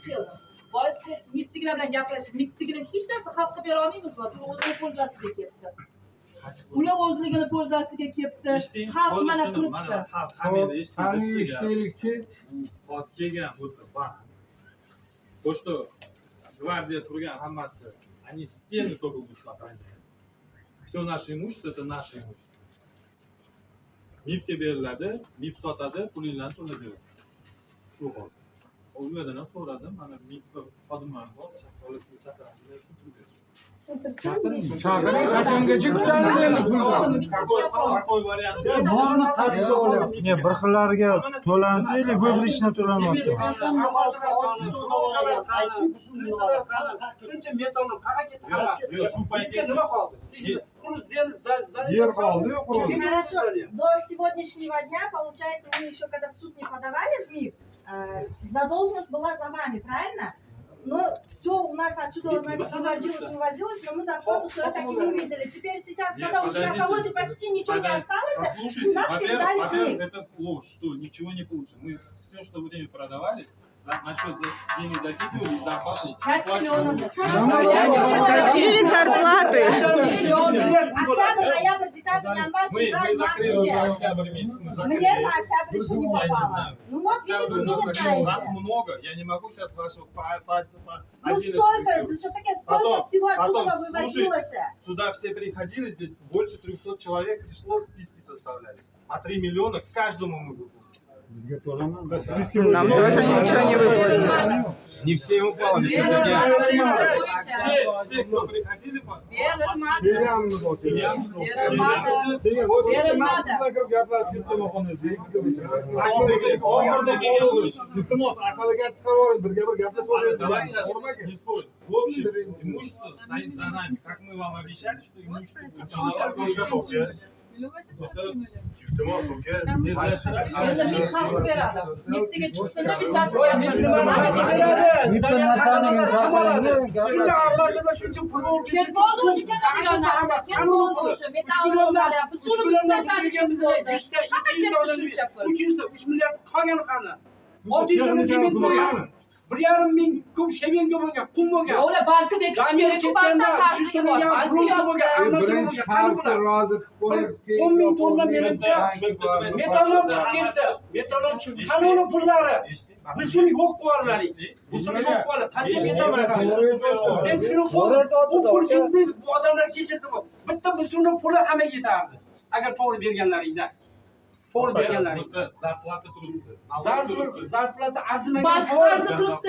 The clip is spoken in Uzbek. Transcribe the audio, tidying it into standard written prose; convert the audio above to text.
keldim. Boys mittigilar bilan gaplashib, mittigilar hech narsa xalqqa bera olmaymiz, o'zini fo'rzasiga ketdi. Ular o'zligini fo'rzasiga ketdi. Xalq mana turibdi. Qani eshitaylikchi. Bos kelgan o'tir, bak. Pochta gvardiya turgan hammasi. Они стены только будут охранять. Все наше имущество это наше имущество. MIPga beriladi, MIP sotadi, pulinglarni to'laydi. Shu hol. U yerdan ham so'radim, mana MIP xodimlar bor, olisini chaqiramiz, Chaqiring, qachongacha kutamiz endi pulni? Какой вариант? Ne, bir xillariga to'lanib deylik, vıblishni to'lanmasdi. Shuncha metalni qayerga ketdi? Yo'q, shu paytga nima qoldi? Quruz Yer qoldi-yu, quruz. Хорошо, до сегодняшнего дня, получается, мы еще когда в суд не подавали в МИП, задолженность была за вами, правильно? Но все у нас отсюда, значит, вывозилось, но мы зарплату свою так и не увидели. Теперь сейчас, когда уже на колоде почти ничего не осталось, послушайте, нас передали в МИП. это ложь, что ничего не получим. Мы все, что время продавали, насчет денег закидывали, зарплату. 5 миллионов. Какие зарплаты? Октябрь, ноябрь, декабрь, январь, Мы февраль, закрыли март, уже апрель. октябрь месяц. Мы Мне закрыли. за октябрь еще не Я не попало. знаю. Ну вот, видите, вы не Нас знаете. много, я не могу сейчас вашего Ну столько, все-таки столько всего отсюда вывозилось. Сюда все приходили, здесь больше 300 человек пришло, списки составляли. По 3 миллиона каждому мы выплатили. Нам тоже ничего не выплатили. Не все ему платят. Все, кто приходили, давай сейчас не спорим. В общем, имущество стоит за нами. Как мы вам обещали, что имущество будет. MIP'ga chiqsin-da, biz nasib ketmoldi o'sha ketadigan narsa. Ketmoldi o'sha metall olayapti. Biz suvni tashladik bo'ldi. Faqat ketdi shuncha pul. 3 milliard qolgani qani? 600 sement bo'lgan. 1,5 ming kub shemenga bo'lgan, qum bo'lgan. Ular bankka bekish kerak, bankdan qarziga bor. Birinchi xalqni rozi qilib qo'yib 10 ming tonna menimcha metallar chiqib ketdi. Metallar chiqib. Qani uni pullari? Biz uni yo'q qilaverdik. Biz uni yo'q qilib, qancha metal var? Men shuni bu pul ketmaydi, bu odamlar kechasi bor. Bitta biz uni puli hamma yetardi. Agar to'g'ri berganlaringda. To'g'ri berganlaring. Zarplata turibdi. Zarplata arzimagan. Bank qarzi turibdi.